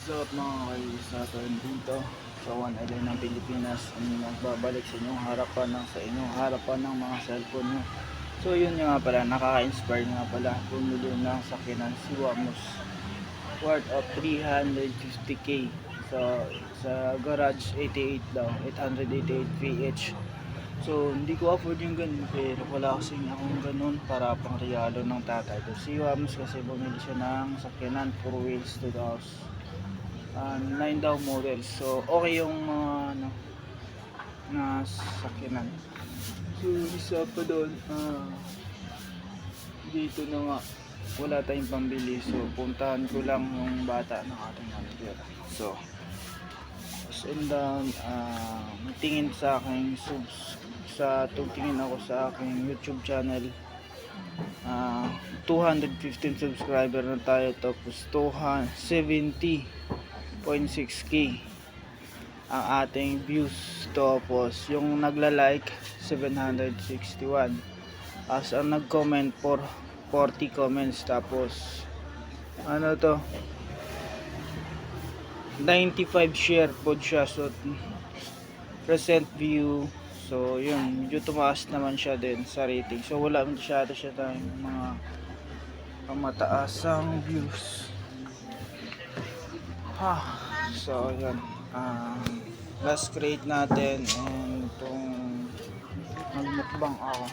So at mga kaibigan dito sa 1 ng Pilipinas, ang magbabalik sa inyong harapan ng mga cellphone nyo. So yun nga pala, nakaka-inspire nga pala bumili ng sakyanan si Wamos worth of 350k. So sa garage 88 daw, 888 PH. So hindi ko afford yung ganun, pero wala kasing akong ganun para pang regalo ng tatay ko. Si Wamos kasi bumili siya ng sakyanan 4 wheels 9 daw model. So okay yung mga na sakyanan. So isa pa doon, dito na nga wala tayong pambili, so puntahan ko lang yung bata ng ating manager. So and down, tingin sa aking tungtingin ako sa aking YouTube channel. 215 subscriber na tayo, tapos 270.6k ang ating views, tapos yung nagla-like 761, as ang nag-comment for 40 comments, tapos ano to 95 share po siya. So present view, so yun, medyo tumaas naman siya din sa rating. So wala masyado siya tayong mga mataasang views. So yun, last create natin, and itong nagmukbang ako,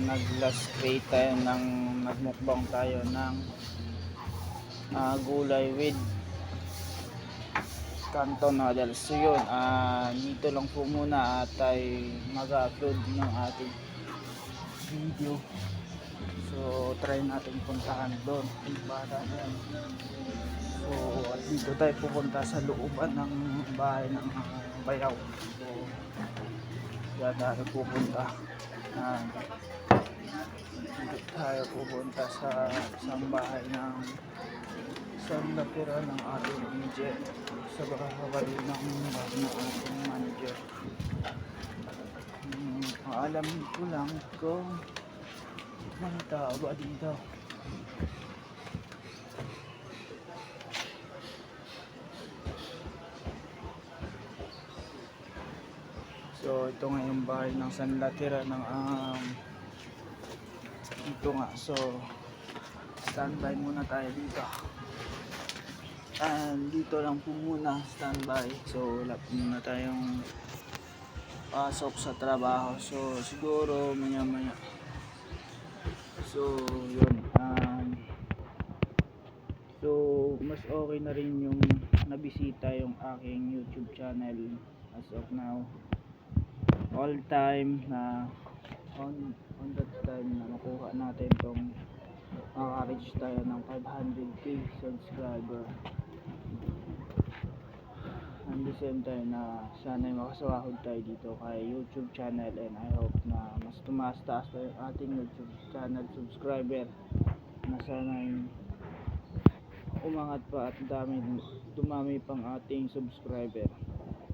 nag-last create tayo ng nagmukbang tayo ng gulay with canton noodles. So yun, dito lang po muna at ay mag-upload ng ating video. So try natin puntahan doon para yan. So at dito tayo pupunta sa looban ng bahay ng bayaw. So yan tayo pupunta, dito tayo pupunta sa isang bahay ng isang natira ng ating manager, sa bahay ng ating manager. Alam ko lang kung may tao ba dito. So ito nga yung bahay ng sanlatira ng ito nga. So standby muna tayo dito, and dito lang po muna standby. So wala po muna tayong pasok sa trabaho, so siguro maya maya. So yun, so mas okay na rin yung nabisita yung aking YouTube channel as of now. All time na on that time na makuha natin tong maka-reach tayo ng 500k subscriber, and the same time na sana'y makasahod tayo dito kay YouTube channel, and I hope na mas tumaas-taas pa yung ating YouTube channel subscriber, na sana'y umangat pa at dumami pang ating subscriber.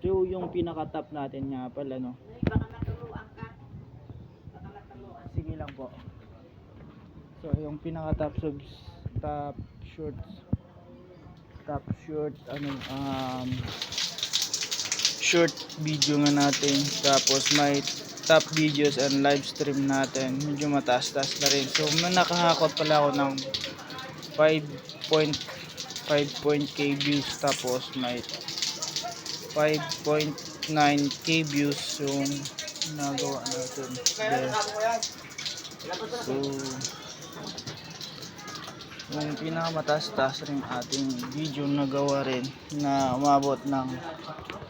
So yung pinaka-top natin nga pala, no? Sige lang po. So yung pinaka-top short video nga natin, tapos may top videos and live stream natin, medyo mataas-taas na rin. So nakahakot pala ako ng 5.5k views, tapos may 5.9k views yung nagawa natin there. So yung pinakamataas-taas rin ating video nagawa rin, na umabot ng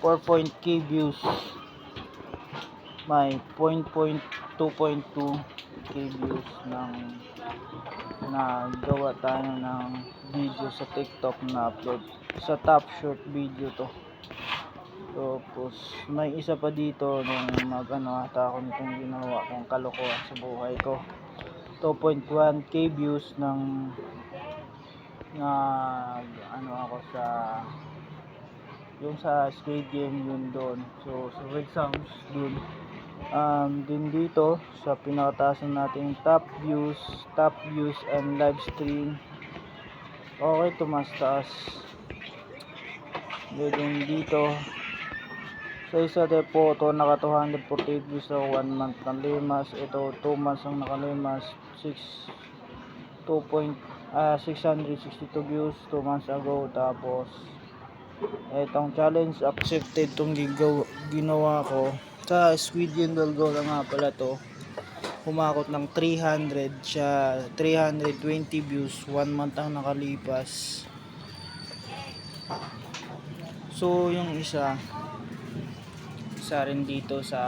4.k views, may 2.2k views ng nagawa tayo ng video sa TikTok na upload sa top short video to. Tapos may isa pa dito nung ata ako nitong ginawa kong kalokohan sa buhay ko, 2.1k views ng ako sa yung sa Squid Game, yun doon. So sa Red Sounds dun, din dito sa pinakataasan natin top views and live stream, Okay, tumas taas. Then dito sa isa de photo naka 248 views sa 1 month ng limas. Ito 2 months ang nakalimas, 662 views 2 months ago. Tapos etong challenge accepted tong ginawa ko sa Squid Game Go na nga pala to. Humakot ng 300 siya, 320 views 1 month ang nakalipas. So yung isa rin dito sa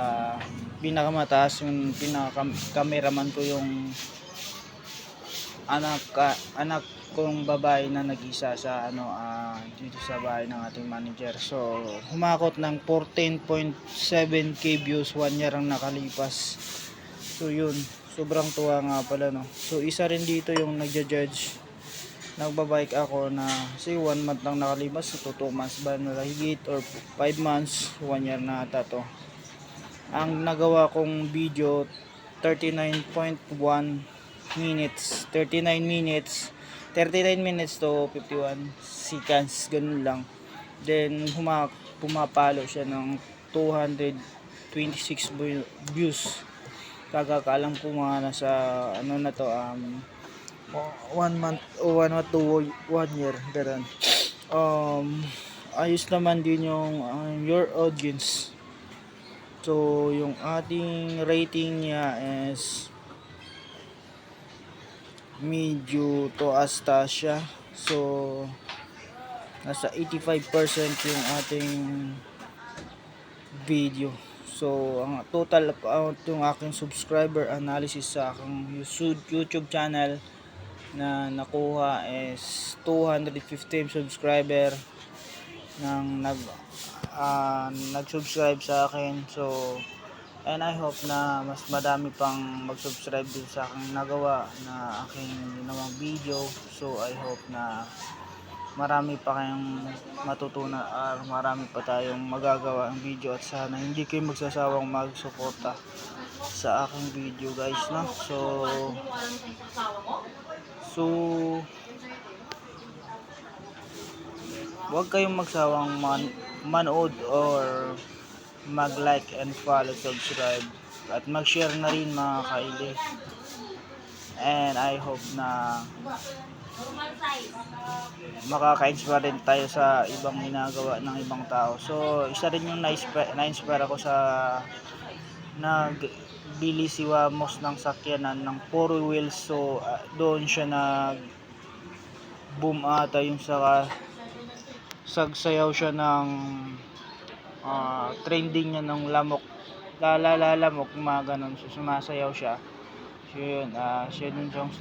pinakamataas, yung pinaka-cameraman ko, yung anak kong babae na nag-isa sa dito sa bahay ng ating manager. So humakot ng 14.7k views 1 year ang nakalipas. So yun, sobrang tuwa nga pala, no. So isa rin dito yung nagja-judge, nagbabike ako na si 1 month lang nakalipas, so 2 months ba na higit or 5 months, 1 year na ata to. Ang nagawa kong video 39.1 minutes, 39 minutes to 51 seconds, ganun lang. Then pumapalo siya ng 226 views. Kagakaalam ko mga nasa na to 1 month o 1 to 1 year, ganun. Ayos naman din yung your audience. So yung ating rating niya is medyo taas siya. So nasa 85% yung ating video. So ang total yung aking subscriber analysis sa aking YouTube channel na nakuha is 215 subscriber nang nag-subscribe sa akin. So and I hope na mas madami pang mag-subscribe din sa aking nagawa na aking ginawang video. So I hope na marami pa kayong matutunan at marami pa tayong magagawa ang video, at sana hindi kayo magsasawang magsuporta sa aking video, guys, no? So huwag kayong magsawang manood or mag-like and follow, subscribe at mag-share na rin, mga kaili. And I hope na makaka-inspire rin tayo sa ibang ginagawa ng ibang tao. So isa rin yung na-inspire ako sa nagbili si Wamos ng sakyanan ng 4 wheels. So doon siya boom ata yung sagsayaw siya ng trending niya ng lamok, lamok, mga ganun. So sumasayaw siya. So yun, siya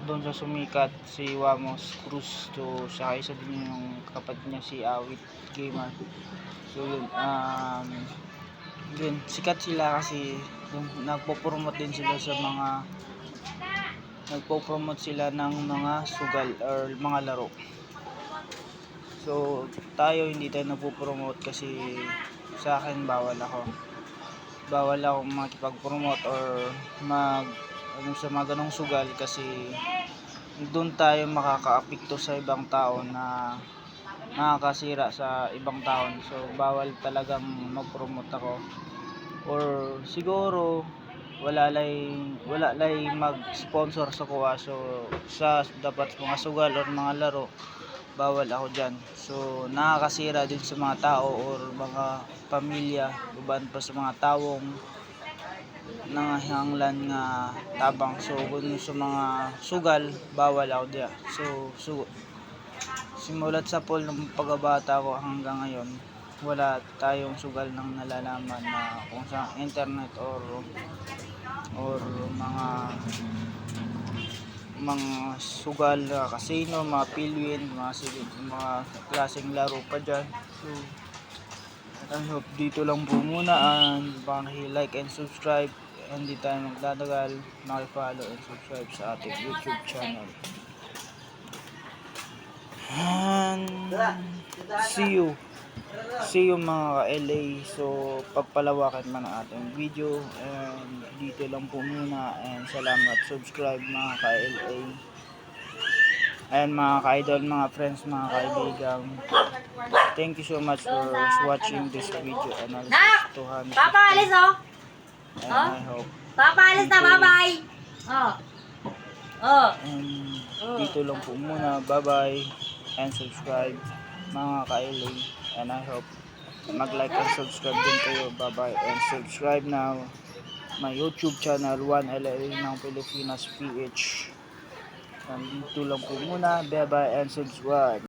doon sa sumikat, si Wamos Cruz. So siya isa din yung kapatid niya, si Awit Gamer. So yun, sikat sila kasi nagpo-promote din sila sa nagpo-promote sila ng mga sugal or mga laro. So tayo hindi tayo nagpo-promote kasi sa akin bawal ako makipag-promote or sa mga ganong sugal, kasi doon tayo makaka-apekto sa ibang tao na nakakasira sa ibang tao. So bawal talagang mag-promote ako, or siguro wala lay mag-sponsor sa kuha. So sa dapat mga sugal or mga laro, bawal ako dyan. So nakakasira din sa mga tao or mga pamilya, uban pa sa mga taong nangahanglan nga tabang. So kung sa mga sugal, bawal ako diya. So simulat sa pool ng pagkabata ko hanggang ngayon, wala tayong sugal nang nalalaman na kung sa internet or mga sugal, casino, mga pilwin, mga klaseng laro pa dyan. So I hope dito lang po muna, and like and subscribe, and di tayo magdadagal, maki-follow and subscribe sa ating YouTube channel. And see you mga ka-LA. So pagpalawakan man ang ating video, and dito lang po muna, and salamat, subscribe mga ka-LA. Ayan mga ka-idol, mga friends, mga kaibigan. Thank you so much for watching this video analysis 200. Papa, alis oh. And I hope Papa, alis na. enjoy. Bye-bye. Oh. Oh. And dito lang po muna. Bye-bye. And subscribe mga ka-LA. And I hope mag-like and subscribe din kayo. Bye-bye. And subscribe now my YouTube channel 1LA ng Pilipinas PH. And dito lang po muna. Bye-bye and subscribe.